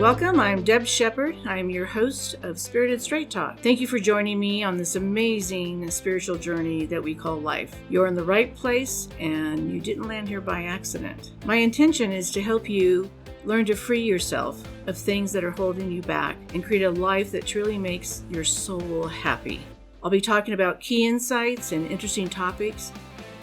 Welcome, I'm Deb Shepard. I'm your host of Spirited Straight Talk. Thank you for joining me on this amazing spiritual journey that we call life. You're in the right place and you didn't land here by accident. My intention is to help you learn to free yourself of things that are holding you back and create a life that truly makes your soul happy. I'll be talking about key insights and interesting topics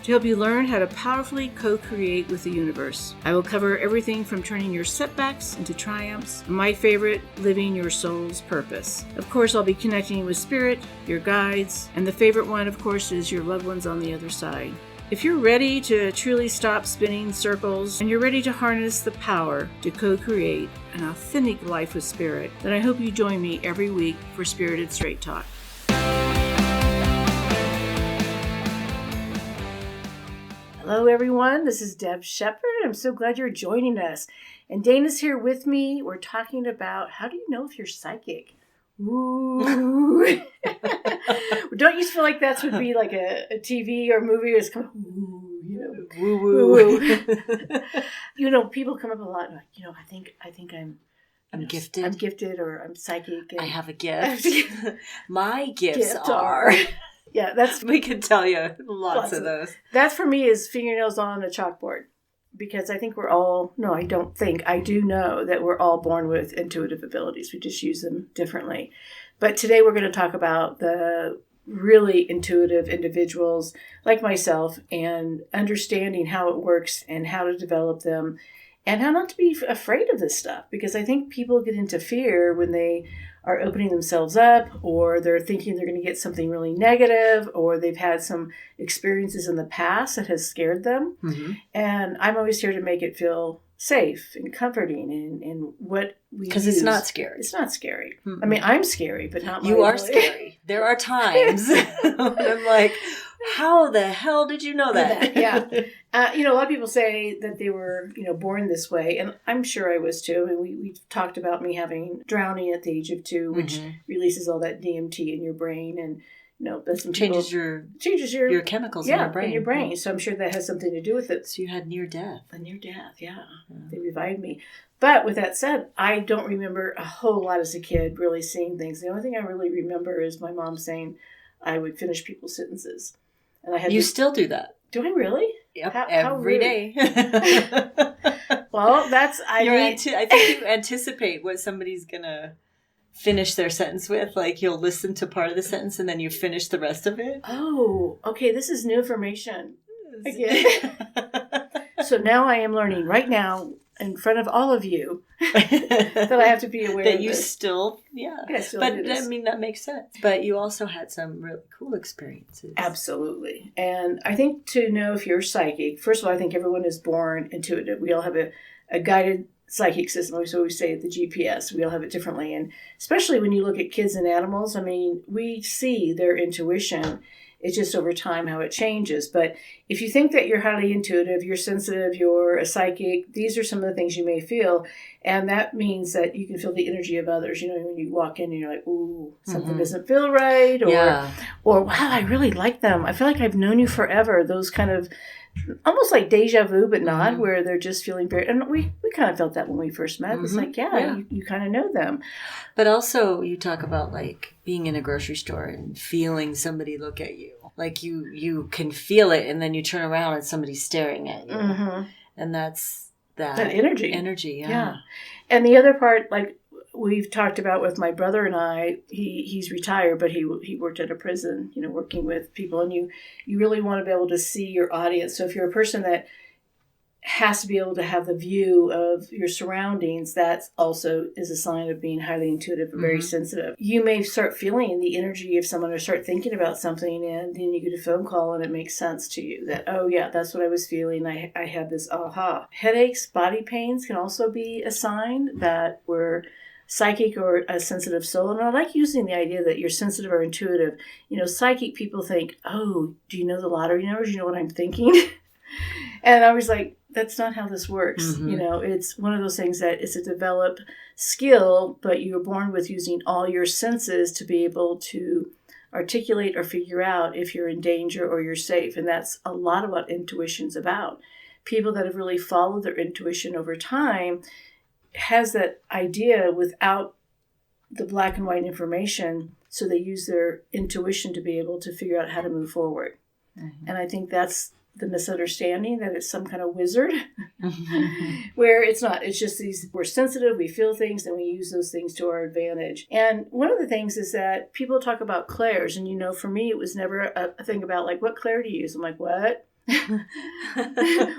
to help you learn how to powerfully co-create with the universe. I will cover everything from turning your setbacks into triumphs, and my favorite, living your soul's purpose. Of course, I'll be connecting with spirit, your guides, and the favorite one, of course, is your loved ones on the other side. If you're ready to truly stop spinning circles and you're ready to harness the power to co-create an authentic life with spirit, then I hope you join me every week for Spirited Straight Talk. Hello, everyone. This is Deb Shepard. I'm so glad you're joining us. And Dana's here with me. We're talking about how do you know if you're psychic? Ooh. Don't you feel like that would be like a TV or movie that's come, ooh, you know, woo woo. You know, people come up a lot like, you know, I think I'm gifted. I'm gifted or I'm psychic. I have a gift. My gifts are. Yeah, we could tell you lots of those. That for me is fingernails on a chalkboard, because I think I do know that we're all born with intuitive abilities. We just use them differently. But today we're going to talk about the really intuitive individuals like myself and understanding how it works and how to develop them and how not to be afraid of this stuff, because I think people get into fear when they are opening themselves up, or they're thinking they're going to get something really negative, or they've had some experiences in the past that has scared them. Mm-hmm. And I'm always here to make it feel safe and comforting and what we use. Because it's not scary. It's not scary. Mm-hmm. I mean, I'm scary, but not you are scary. There are times when I'm like, how the hell did you know that? Yeah. A lot of people say that they were, born this way. And I'm sure I was too. I mean, we talked about me having drowning at the age of 2, which releases all that DMT in your brain. And, changes your chemicals in your brain. In your brain. So I'm sure that has something to do with it. So you had near death. A near death, yeah. They revived me. But with that said, I don't remember a whole lot as a kid really seeing things. The only thing I really remember is my mom saying I would finish people's sentences. And I had still do that. Do I really? Yep, every day. Well, I think you anticipate what somebody's going to finish their sentence with. Like, you'll listen to part of the sentence and then you finish the rest of it. Oh, okay. This is new information. Again. So now I am learning right now in front of all of you that I have to be aware that of you this. still, but I mean, that makes sense. But you also had some really cool experiences. Absolutely. And I think to know if you're psychic, first of all, I think everyone is born intuitive. We all have a guided psychic system. So we say the GPS. We all have it differently. And especially when you look at kids and animals, I mean, we see their intuition. It's just over time how it changes. But if you think that you're highly intuitive, you're sensitive, you're a psychic, these are some of the things you may feel. And that means that you can feel the energy of others. When you walk in and you're like, ooh, something doesn't feel right. Or, wow, I really like them. I feel like I've known you forever. Those kind of almost like deja vu, but not, where they're just feeling very, and we kind of felt that when we first met. It's like, you kind of know them. But also you talk about like being in a grocery store and feeling somebody look at you. Like you can feel it, and then you turn around and somebody's staring at you. Mm-hmm. And that's that energy. Yeah. And the other part, like we've talked about with my brother and I, he's retired, but he worked at a prison, working with people, and you really want to be able to see your audience. So if you're a person that has to be able to have the view of your surroundings, that also is a sign of being highly intuitive and very sensitive. You may start feeling the energy of someone or start thinking about something, and then you get a phone call and it makes sense to you that, oh yeah, that's what I was feeling. I had this aha. Headaches, body pains can also be a sign that we're psychic or a sensitive soul. And I like using the idea that you're sensitive or intuitive. Psychic people think, oh, do you know the lottery numbers? You know what I'm thinking? And I was like, that's not how this works. It's one of those things that it's a developed skill, but you're born with using all your senses to be able to articulate or figure out if you're in danger or you're safe. And that's a lot of what intuition's about. People that have really followed their intuition over time has that idea without the black and white information, so they use their intuition to be able to figure out how to move forward. Mm-hmm. And I think that's the misunderstanding, that it's some kind of wizard, where it's not. It's just we're sensitive, we feel things, and we use those things to our advantage. And one of the things is that people talk about clairs, and for me, it was never a thing about like, what clair do you use? I'm like, what?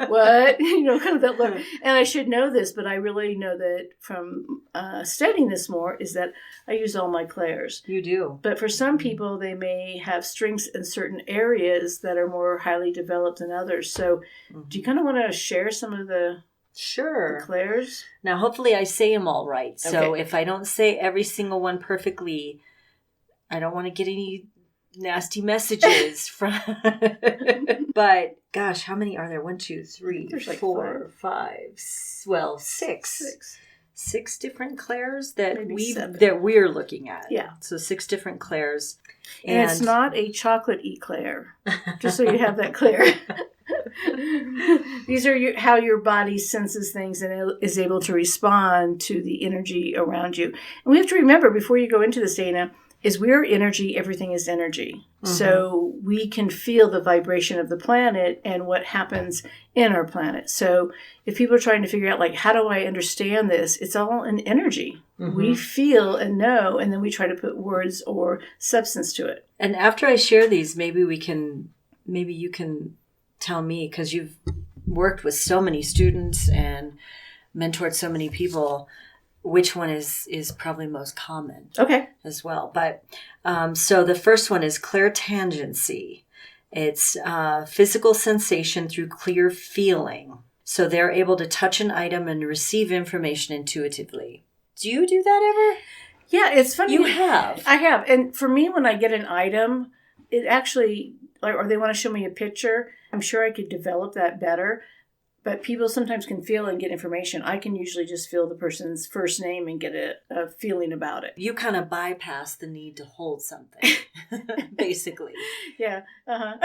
What? Kind of that look. And I should know this, but I really know that from studying this more, is that I use all my clairs. You do. But for some people, they may have strengths in certain areas that are more highly developed than others. So do you kind of want to share some of the clairs? Now, hopefully I say them all right. So if I don't say every single one perfectly, I don't want to get any nasty messages from but gosh, how many are there? 1, 2, 3, 4, 5, 6 different clairs that we're looking at. Yeah, so 6 different clairs, and it's not a chocolate eclair, just so you have that clear. These are how your body senses things and is able to respond to the energy around you. And we have to remember, before you go into this, Dana, is we're energy, everything is energy. Mm-hmm. So we can feel the vibration of the planet and what happens in our planet. So if people are trying to figure out, like, how do I understand this? It's all in energy. Mm-hmm. We feel and know, and then we try to put words or substance to it. And after I share these, maybe you can tell me, because you've worked with so many students and mentored so many people, which one is probably most common as well. But so the first one is Clairsentience. It's physical sensation through clear feeling. So they're able to touch an item and receive information intuitively. Do you do that ever? Yeah, it's funny. You have. I have. And for me, when I get an item, it actually, or they want to show me a picture, I'm sure I could develop that better. But people sometimes can feel and get information. I can usually just feel the person's first name and get a feeling about it. You kind of bypass the need to hold something, basically. Yeah. Uh-huh.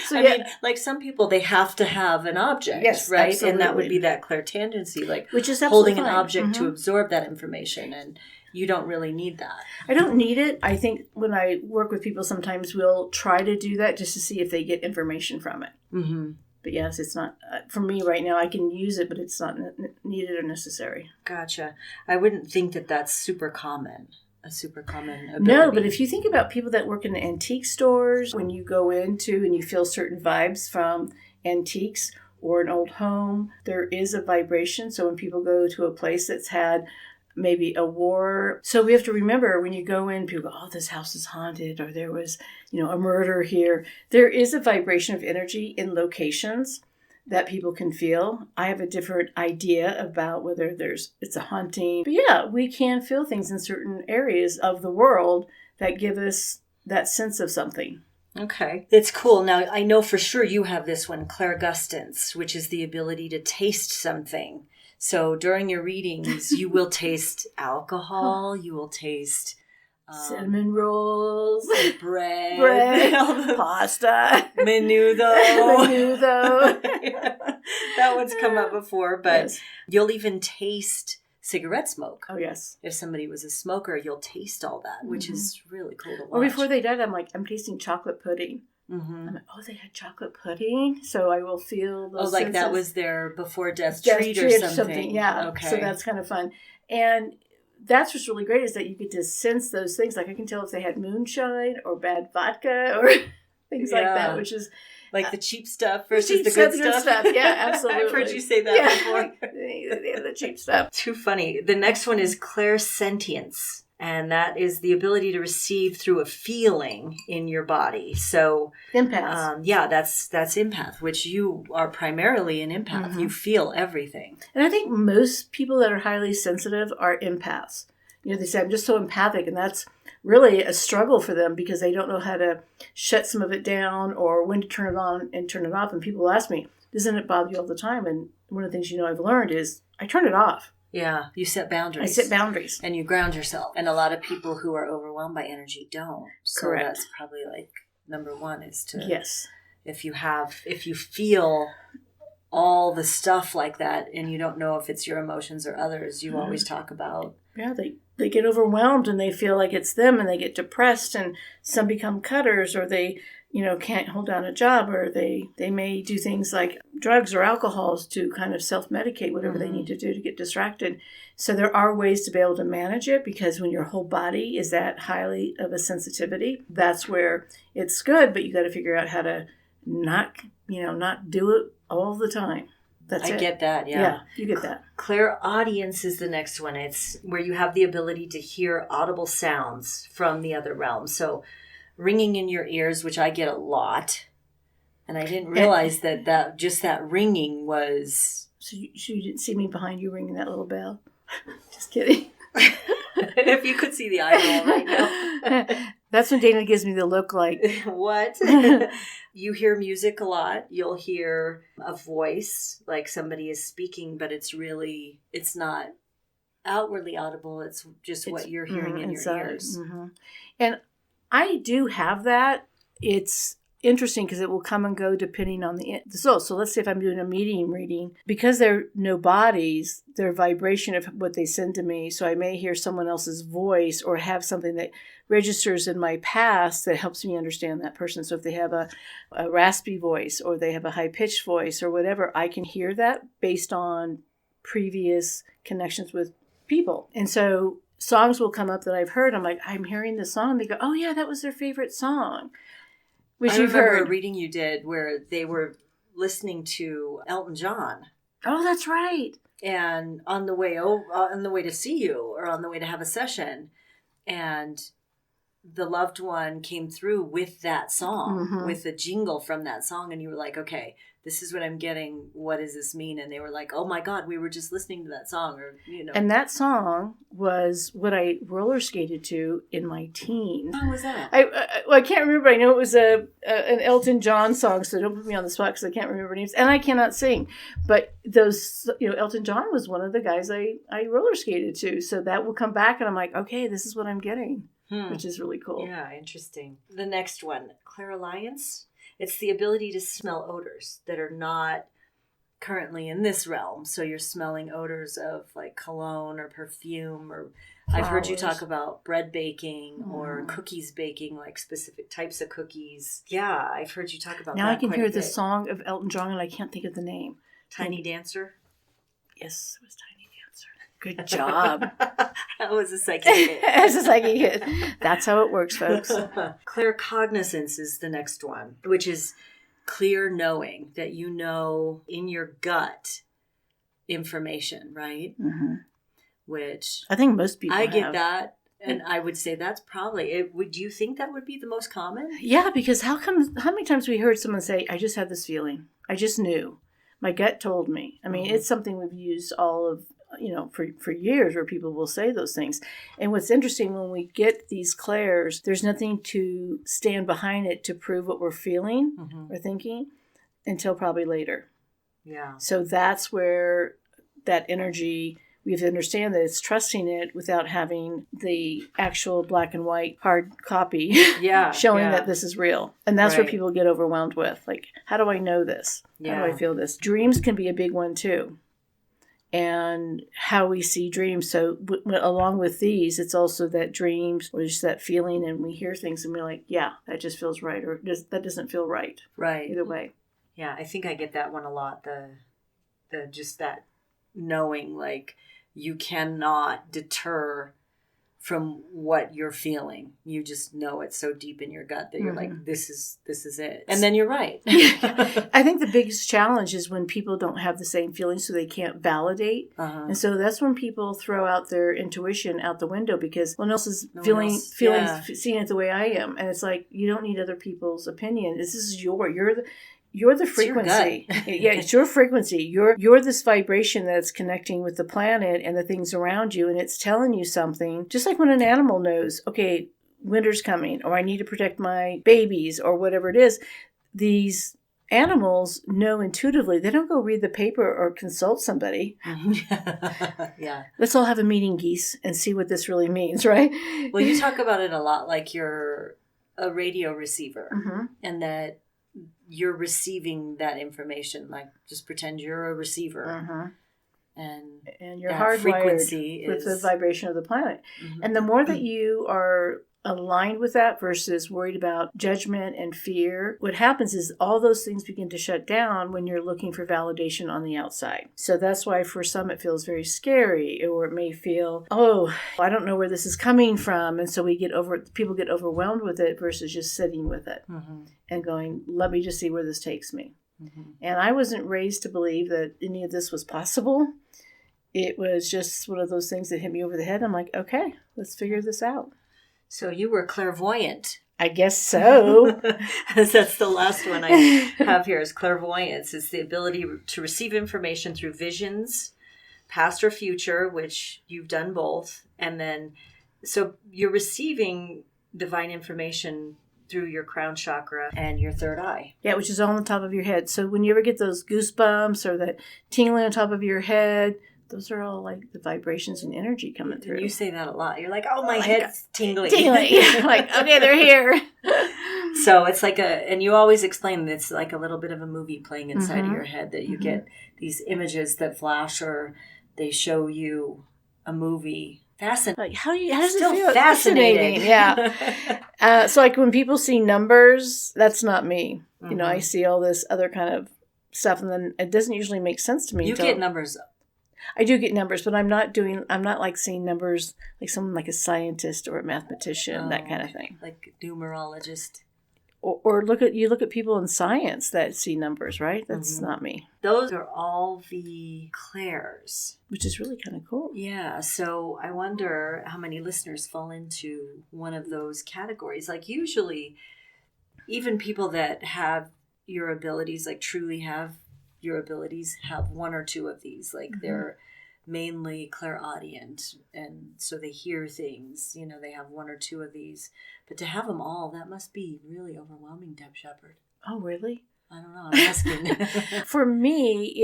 So I mean, like some people, they have to have an object, right? Absolutely. And that would be that clairtendency, like which is holding an object to absorb that information. And you don't really need that. I don't need it. I think when I work with people, sometimes we'll try to do that just to see if they get information from it. Mm-hmm. But yes, it's not, for me right now, I can use it, but it's not needed or necessary. Gotcha. I wouldn't think that that's a super common ability. No, but if you think about people that work in the antique stores, when you go into and you feel certain vibes from antiques or an old home, there is a vibration. So when people go to a place that's had maybe a war. So we have to remember, when you go in, people go, oh, this house is haunted, or there was, a murder here. There is a vibration of energy in locations that people can feel. I have a different idea about whether it's a haunting. But yeah, we can feel things in certain areas of the world that give us that sense of something. Okay. It's cool. Now, I know for sure you have this one, Clairgustance, which is the ability to taste something. So during your readings, you will taste alcohol, you will taste cinnamon rolls, bread, pasta, menudo. Yeah. That one's come up before, but you'll even taste cigarette smoke. Oh, yes. If somebody was a smoker, you'll taste all that, which is really cool to watch. Or before they died, I'm tasting chocolate pudding. Mm-hmm. I'm like, oh, they had chocolate pudding, so I will feel those senses. That was their before death treat or something. Yeah. Okay. So that's kind of fun. And that's what's really great, is that you get to sense those things. Like I can tell if they had moonshine or bad vodka or things like that, which is like the cheap stuff versus the good stuff. Yeah, absolutely. I've heard you say that before. The cheap stuff. Too funny. The next one is Clairsentience. And that is the ability to receive through a feeling in your body. So empath. That's empath, which you are primarily an empath. Mm-hmm. You feel everything. And I think most people that are highly sensitive are empaths. They say, I'm just so empathic. And that's really a struggle for them, because they don't know how to shut some of it down or when to turn it on and turn it off. And people ask me, doesn't it bother you all the time? And one of the things I've learned is I turn it off. Yeah, you set boundaries. I set boundaries. And you ground yourself. And a lot of people who are overwhelmed by energy don't. So Correct. That's probably like number one, is to... Yes. If you feel all the stuff like that, and you don't know if it's your emotions or others. You always talk about. Yeah, they get overwhelmed and they feel like it's them, and they get depressed, and some become cutters, or they, can't hold down a job, or they may do things like drugs or alcohols to kind of self-medicate whatever they need to do to get distracted. So there are ways to be able to manage it, because when your whole body is that highly of a sensitivity, that's where it's good, but you got to figure out how to not do it all the time. I get that, yeah. Yeah, you get that. Clairaudience is the next one. It's where you have the ability to hear audible sounds from the other realm. So ringing in your ears, which I get a lot. And I didn't realize that just that ringing was... So you didn't see me behind you ringing that little bell? Just kidding. If you could see the eyeball right now. That's when Dana gives me the look like... What? You hear music a lot. You'll hear a voice, like somebody is speaking, but it's not outwardly audible. It's just what you're hearing in your ears. Mm-hmm. And I do have that. It's interesting because it will come and go depending on the soul. So let's say if I'm doing a medium reading, because they're no bodies, their vibration of what they send to me. So I may hear someone else's voice or have something that registers in my past that helps me understand that person. So if they have a raspy voice, or they have a high-pitched voice, or whatever, I can hear that based on previous connections with people. And so songs will come up that I've heard. I'm like, I'm hearing this song. They go, oh yeah, that was their favorite song. Which I you've remember heard. A reading you did where they were listening to Elton John. Oh, that's right. And on the way to see you, or on the way to have a session, and the loved one came through with that song, with the jingle from that song, and you were like, okay, this is what I'm getting. What does this mean? And they were like, oh my God, we were just listening to that song, or And that song was what I roller skated to in my teens. How was that? I can't remember. I know it was an Elton John song, so don't put me on the spot because I can't remember names, and I cannot sing. But those, Elton John was one of the guys I roller skated to, so that will come back, and I'm like, okay, this is what I'm getting. Which is really cool. Yeah, interesting. The next one, clairaudience. It's the ability to smell odors that are not currently in this realm. So you're smelling odors of like cologne or perfume, or flowers. I've heard you talk about bread baking or cookies baking, like specific types of cookies. Yeah, I've heard you talk about that. Now I can hear the song of Elton John, and I can't think of the name. Tiny Dancer? Yes, it was Tiny Dancer. Good job. That was a psychic hit. That's a psychic hit. That's how it works, folks. Claircognizance is the next one, which is clear knowing, that you know in your gut information, right? Mm-hmm. Which I think most people get that. And I would say that's probably it. Would you think that would be the most common? Yeah, because how many times we heard someone say, I just had this feeling. I just knew. My gut told me. I mean, it's something we've used all of, for years, where people will say those things. And what's interesting, when we get these clairs, there's nothing to stand behind it to prove what we're feeling or thinking until probably later. Yeah. So that's where that energy, we have to understand that it's trusting it without having the actual black and white hard copy showing that this is real. And that's where people get overwhelmed with. Like, how do I know this? Yeah. How do I feel this? Dreams can be a big one too. And how we see dreams. So along with these, it's also that dreams, or just that feeling, and we hear things and we're like, yeah, that just feels right, or that doesn't feel right. Right. Either way. Yeah, I think I get that one a lot. The just that knowing, like, you cannot deter from what you're feeling. You just know it so deep in your gut that you're like, this is it. And then you're right. I think the biggest challenge is when people don't have the same feelings, so they can't validate. And so that's when people throw out their intuition out the window, because no one else is seeing it the way I am. And it's like, you don't need other people's opinion. This is you're the frequency. It's your frequency. You're this vibration that's connecting with the planet and the things around you, and it's telling you something. Just like when an animal knows, okay, winter's coming, or I need to protect my babies, or whatever it is. These animals know intuitively. They don't go read the paper or consult somebody. Yeah. Let's all have a meeting, geese, and see what this really means, right? Well, you talk about it a lot, like you're a radio receiver, and that you're receiving that information. Like, just pretend you're a receiver. And you're that hardwired with the vibration of the planet. And the more that you are aligned with that versus worried about judgment and fear, what happens is all those things begin to shut down when you're looking for validation on the outside. So that's why for some it feels very scary, or it may feel, oh, I don't know where this is coming from. And so people get overwhelmed with it versus just sitting with it and going, let me just see where this takes me. And I wasn't raised to believe that any of this was possible. It was just one of those things that hit me over the head. I'm like, okay, let's figure this out. So you were clairvoyant. I guess so. That's the last one I have here is clairvoyance. It's the ability to receive information through visions, past or future, which you've done both. And then, so you're receiving divine information through your crown chakra and your third eye. Yeah, which is all on the top of your head. So when you ever get those goosebumps or that tingling on top of your head, those are all like the vibrations and energy coming through. You say that a lot. You're like, oh, my head's tingling. Like, okay, they're here. So it's like and you always explain that it's like a little bit of a movie playing inside of your head, that you get these images that flash or they show you a movie. Fascinating. Like, how does Still it feel? Fascinating. Yeah. So like when people see numbers, that's not me. You know, I see all this other kind of stuff, and then it doesn't usually make sense to me. You get numbers. I do get numbers, but I'm not like seeing numbers like someone like a scientist or a mathematician, that kind of thing. Like numerologist. Or look at people in science that see numbers, right? That's not me. Those are all the clairs. Which is really kind of cool. Yeah, so I wonder how many listeners fall into one of those categories. Like usually, even people that have your abilities, like truly have your abilities, have one or two of these. Like they're mainly clairaudient, and so they hear things. You know, they have one or two of these. But to have them all, that must be really overwhelming, Deb Shepherd. Oh, really? I don't know. I'm asking. For me,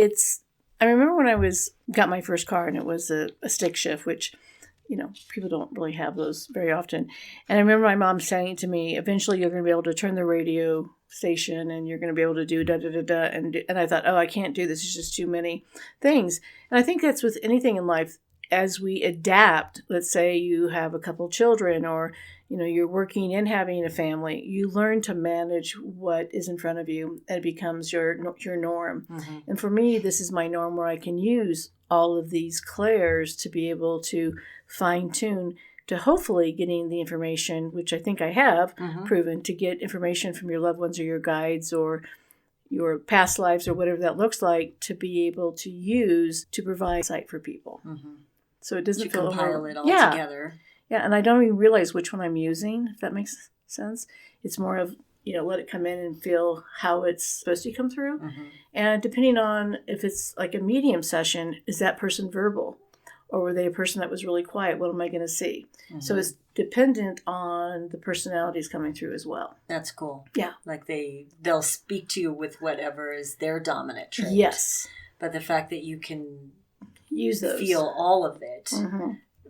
I remember when I got my first car, and it was a stick shift, which, you know, people don't really have those very often. And I remember my mom saying to me, eventually you're going to be able to turn the radio station and you're going to be able to do da-da-da-da. And I thought, oh, I can't do this. It's just too many things. And I think that's with anything in life. As we adapt, let's say you have a couple children, or, you know, you're working and having a family, you learn to manage what is in front of you, and it becomes your norm. And for me, this is my norm, where I can use all of these clairs to be able to fine tune to hopefully getting the information, which I think I have proven, to get information from your loved ones or your guides or your past lives or whatever that looks like, to be able to use to provide insight for people. So it doesn't feel compile it all together. Yeah, and I don't even realize which one I'm using, if that makes sense. It's more of, you know, let it come in and feel how it's supposed to come through. And depending on if it's like a medium session, is that person verbal? Or were they a person that was really quiet? What am I going to see? So it's dependent on the personalities coming through as well. That's cool. Yeah. Like they'll speak to you with whatever is their dominant trait. Yes. But the fact that you can use those, feel all of it,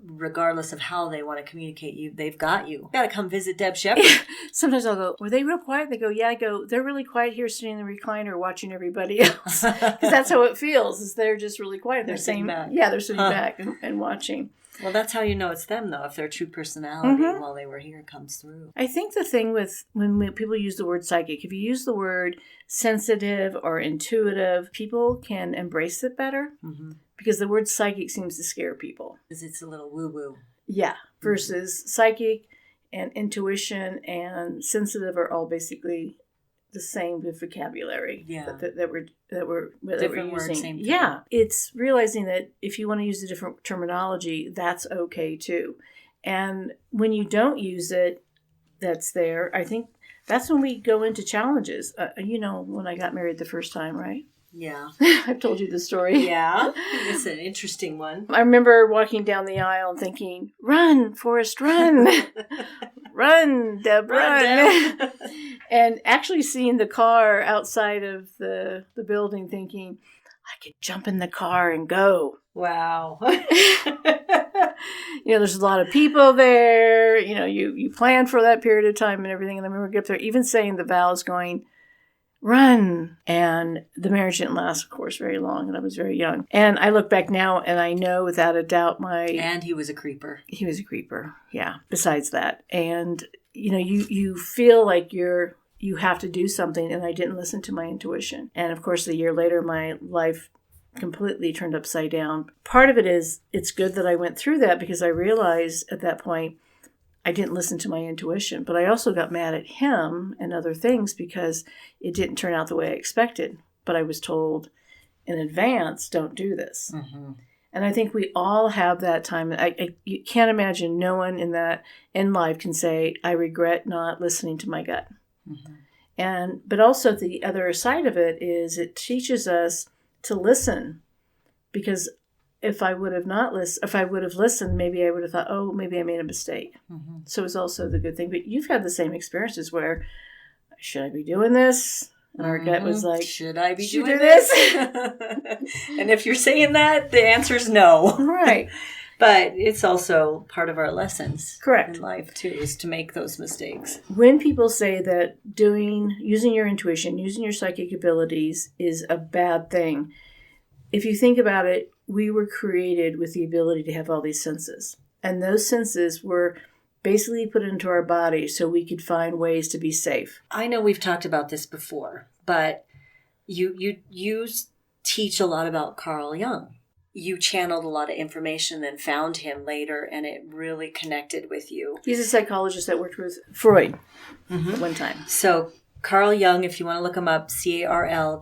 regardless of how they want to communicate, they've got you. Got to come visit Deb Shepherd. Sometimes I'll go, were they real quiet? They go, yeah. I go, they're really quiet here sitting in the recliner watching everybody else. Because that's how it feels, is they're just really quiet. They're sitting back. Yeah, they're sitting back and watching. Well, that's how you know it's them, though, if their true personality while they were here comes through. I think the thing with when people use the word psychic, if you use the word sensitive or intuitive, people can embrace it better. Because the word psychic seems to scare people. Because it's a little woo-woo. Yeah. Versus psychic and intuition and sensitive are all basically the same vocabulary that we're Different using. Words, same thing. Yeah. It's realizing that if you want to use a different terminology, that's okay too. And when you don't use it, that's there. I think that's when we go into challenges. You know, when I got married the first time, right? Yeah. I've told you the story. Yeah. It's an interesting one. I remember walking down the aisle and thinking, run, Forrest, run. Run, Deb, run. And actually seeing the car outside of the building thinking, I could jump in the car and go. Wow. You know, there's a lot of people there. You know, you plan for that period of time and everything. And I remember getting up there, even saying the vows, going, run. And the marriage didn't last, of course, very long, and I was very young. And I look back now, and I know without a doubt And he was a creeper. He was a creeper, yeah, besides that. And, you feel like you have to do something, and I didn't listen to my intuition. And, of course, a year later, my life completely turned upside down. Part of it is it's good that I went through that because I realized at that point I didn't listen to my intuition, but I also got mad at him and other things because it didn't turn out the way I expected. But I was told in advance, don't do this. Mm-hmm. And I think we all have that time. You can't imagine no one in life can say, I regret not listening to my gut. Mm-hmm. But also the other side of it is it teaches us to listen, because if I would have listened, maybe I would have thought, oh, maybe I made a mistake. Mm-hmm. So it's also the good thing. But you've had the same experiences where, should I be doing this? And our gut was like, should I be doing this? And if you're saying that, the answer is no. Right. But it's also part of our lessons. Correct. In life, too, is to make those mistakes. When people say that using your intuition, using your psychic abilities is a bad thing, if you think about it, we were created with the ability to have all these senses. And those senses were basically put into our body so we could find ways to be safe. I know we've talked about this before, but you teach a lot about Carl Jung. You channeled a lot of information and found him later, and it really connected with you. He's a psychologist that worked with Freud at one time. So Carl Jung, if you want to look him up, Carljung.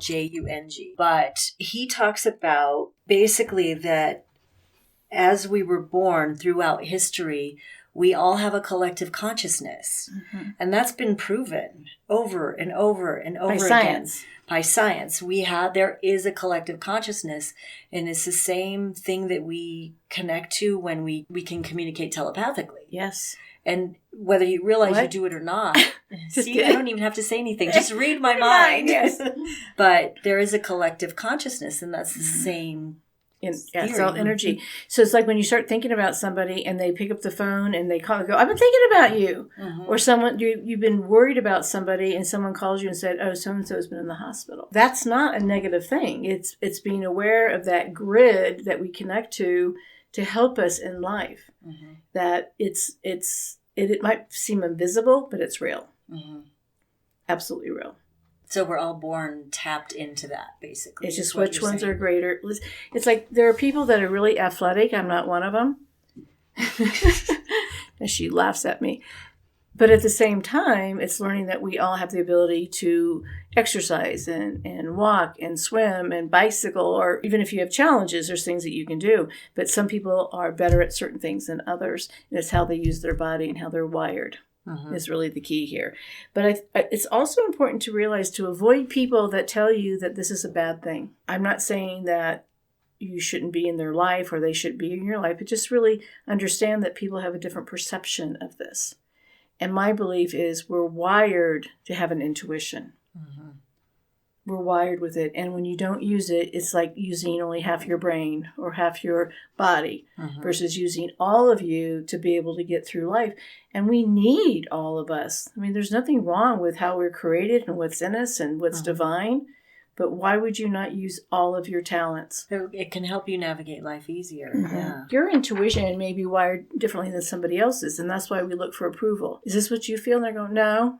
But he talks about basically that as we were born throughout history, we all have a collective consciousness. Mm-hmm. And that's been proven over and over and over again. By science. There is a collective consciousness, and it's the same thing that we connect to when we can communicate telepathically. Yes. And whether you realize you do it or not, see, I don't even have to say anything. Just read my mind. Yes. But there is a collective consciousness, and that's the same. It's all energy. So it's like when you start thinking about somebody and they pick up the phone and they call and go, I've been thinking about you. Mm-hmm. Or someone, you've been worried about somebody and someone calls you and said, oh, so-and-so has been in the hospital. That's not a negative thing. It's being aware of that grid that we connect to help us in life. Mm-hmm. That it might seem invisible, but it's real. Mm-hmm. Absolutely real. So we're all born tapped into that, basically. It's just which ones are greater. It's like there are people that are really athletic. I'm not one of them. And she laughs at me. But at the same time, it's learning that we all have the ability to exercise and walk and swim and bicycle, or even if you have challenges, there's things that you can do. But some people are better at certain things than others. And it's how they use their body and how they're wired. Is really the key here. But it's also important to realize to avoid people that tell you that this is a bad thing. I'm not saying that you shouldn't be in their life or they should be in your life, but just really understand that people have a different perception of this. And my belief is we're wired to have an intuition. Mm-hmm. We're wired with it. And when you don't use it, it's like using only half your brain or half your body versus using all of you to be able to get through life. And we need all of us. I mean, there's nothing wrong with how we're created and what's in us and what's divine. But why would you not use all of your talents? It can help you navigate life easier. Mm-hmm. Yeah. Your intuition may be wired differently than somebody else's, and that's why we look for approval. Is this what you feel? And they're going, no.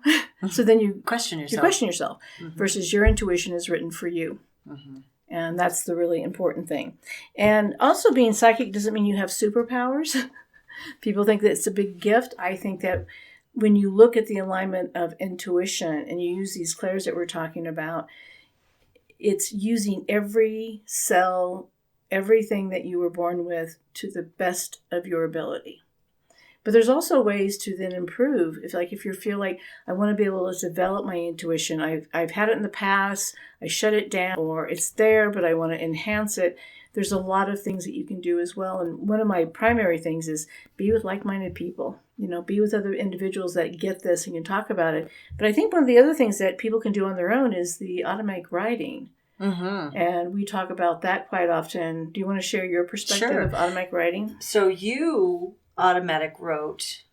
So then you question yourself. You question yourself versus your intuition is written for you. Mm-hmm. And that's the really important thing. And also being psychic doesn't mean you have superpowers. People think that it's a big gift. I think that when you look at the alignment of intuition and you use these clairs that we're talking about, it's using every cell, everything that you were born with to the best of your ability. But there's also ways to then improve. If you feel like I want to be able to develop my intuition, I've had it in the past, I shut it down, or it's there, but I want to enhance it. There's a lot of things that you can do as well. And one of my primary things is be with like-minded people. Be with other individuals that get this and can talk about it. But I think one of the other things that people can do on their own is the automatic writing. Mm-hmm. And we talk about that quite often. Do you want to share your perspective of automatic writing? So you automatic wrote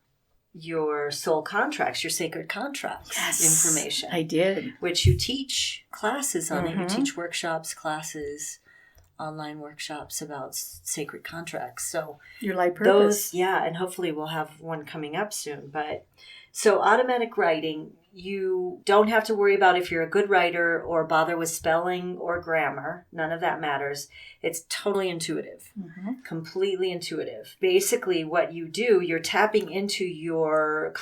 your soul contracts, your sacred contracts information. I did. Which you teach classes on it. You teach workshops, classes, online workshops about sacred contracts. So your life purpose. And hopefully we'll have one coming up soon. But so automatic writing, you don't have to worry about if you're a good writer or bother with spelling or grammar. None of that matters. It's totally intuitive, completely intuitive. Basically what you do, you're tapping into your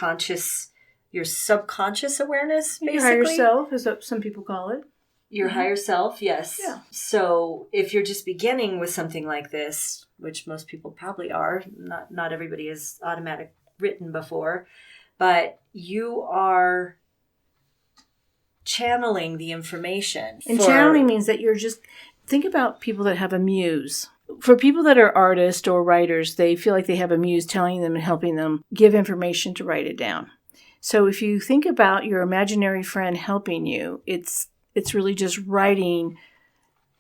subconscious awareness, basically. Your higher self is what some people call it. Your higher self, yes. Yeah. So if you're just beginning with something like this, which most people probably are, not everybody has automatic written before, but you are channeling the information. And channeling means that you're just, think about people that have a muse. For people that are artists or writers, they feel like they have a muse telling them and helping them give information to write it down. So if you think about your imaginary friend helping you, it's really just writing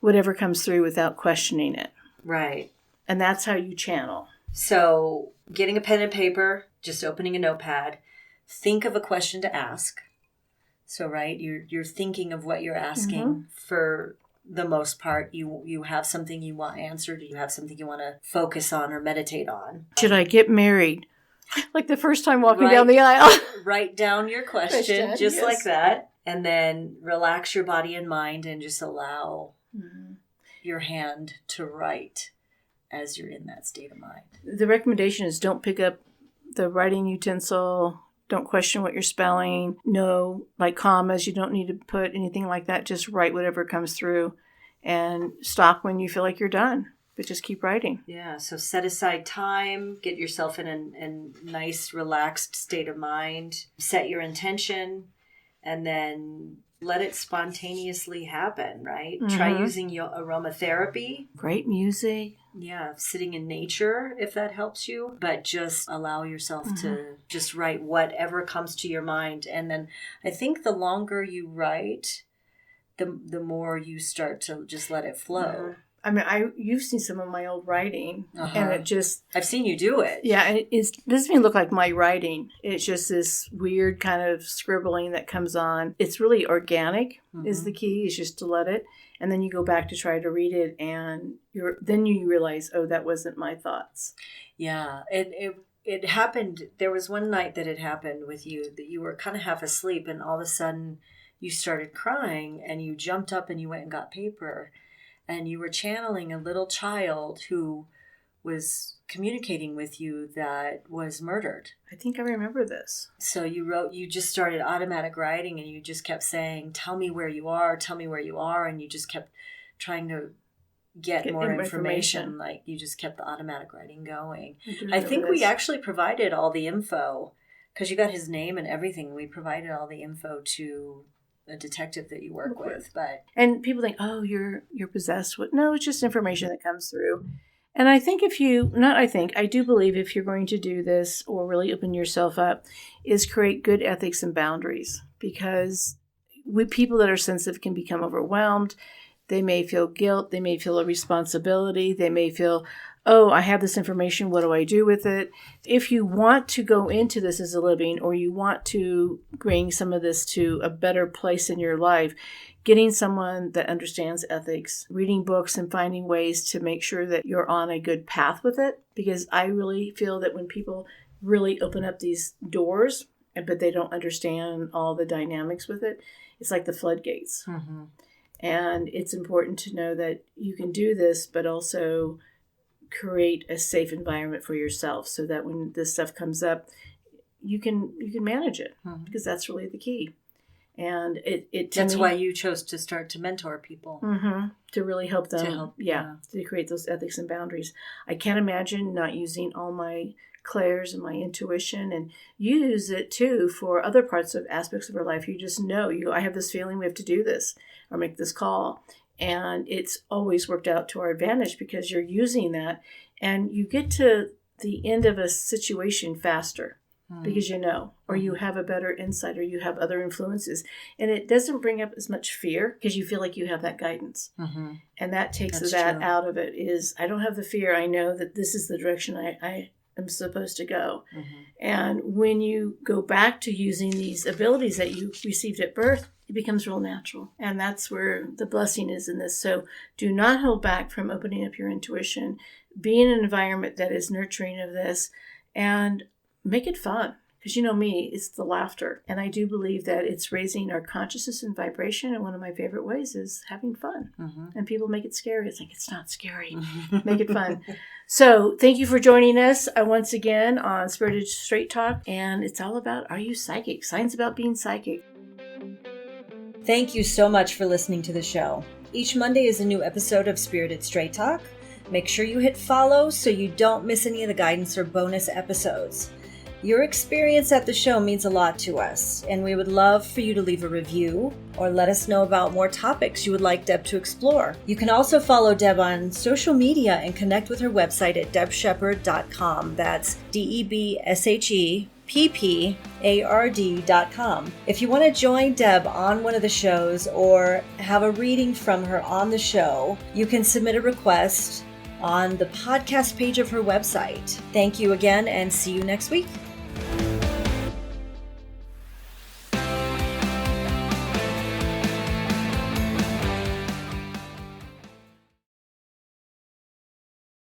whatever comes through without questioning it. Right. And that's how you channel. So getting a pen and paper, just opening a notepad, think of a question to ask. So, right, you're thinking of what you're asking. For the most part. You have something you want answered. You have something you want to focus on or meditate on. Should I get married? Like the first time walking down the aisle. Write down your question just like that. And then relax your body and mind and just allow your hand to write as you're in that state of mind. The recommendation is don't pick up the writing utensil. Don't question what you're spelling. No, like commas, you don't need to put anything like that. Just write whatever comes through and stop when you feel like you're done. But just keep writing. Yeah, so set aside time, get yourself in a nice, relaxed state of mind, set your intention, and then let it spontaneously happen, right? Try using your aromatherapy. Great music. Yeah, sitting in nature, if that helps you. But just allow yourself to just write whatever comes to your mind. And then I think the longer you write, the more you start to just let it flow. I mean, you've seen some of my old writing, and it just... I've seen you do it. Yeah, and it doesn't even look like my writing. It's just this weird kind of scribbling that comes on. It's really organic is the key, is just to let it. And then you go back to try to read it, and then you realize, oh, that wasn't my thoughts. Yeah, it happened. There was one night that it happened with you that you were kind of half asleep, and all of a sudden you started crying, and you jumped up and you went and got paper. And you were channeling a little child who was communicating with you that was murdered. I think I remember this. So you just started automatic writing, and you just kept saying, tell me where you are, tell me where you are. And you just kept trying to get more information. Like you just kept the automatic writing going. I think we actually provided all the info because you got his name and everything. We provided all the info to a detective that you work with. And people think, oh, you're possessed with... No, it's just information that comes through. And I think I do believe if you're going to do this or really open yourself up, is create good ethics and boundaries. Because people that are sensitive can become overwhelmed. They may feel guilt. They may feel a responsibility. They may feel, oh, I have this information. What do I do with it? If you want to go into this as a living, or you want to bring some of this to a better place in your life, getting someone that understands ethics, reading books and finding ways to make sure that you're on a good path with it. Because I really feel that when people really open up these doors, but they don't understand all the dynamics with it, it's like the floodgates. And it's important to know that you can do this, but also create a safe environment for yourself so that when this stuff comes up, you can manage it, because that's really the key. And that's why you chose to start to mentor people. To really help them. To create those ethics and boundaries. I can't imagine not using all my clairs and my intuition, and you use it too for other parts of aspects of our life. You just know, I have this feeling we have to do this or make this call. And it's always worked out to our advantage because you're using that, and you get to the end of a situation faster because you know, or you have a better insight, or you have other influences. And it doesn't bring up as much fear because you feel like you have that guidance. And that takes that out of it. Is I don't have the fear. I know that this is the direction I am supposed to go. And when you go back to using these abilities that you received at birth, it becomes real natural. And that's where the blessing is in this. So do not hold back from opening up your intuition. Be in an environment that is nurturing of this and make it fun. Because you know me, it's the laughter. And I do believe that it's raising our consciousness and vibration. And one of my favorite ways is having fun. And people make it scary. It's like, it's not scary. Make it fun. So thank you for joining us once again on Spirited Straight Talk. And it's all about, are you psychic? Science about being psychic. Thank you so much for listening to the show. Each Monday is a new episode of Spirited Straight Talk. Make sure you hit follow so you don't miss any of the guidance or bonus episodes. Your experience at the show means a lot to us, and we would love for you to leave a review or let us know about more topics you would like Deb to explore. You can also follow Deb on social media and connect with her website at debshepard.com. That's DEBSHEPPARD.com. If you want to join Deb on one of the shows or have a reading from her on the show, you can submit a request on the podcast page of her website. Thank you again and see you next week.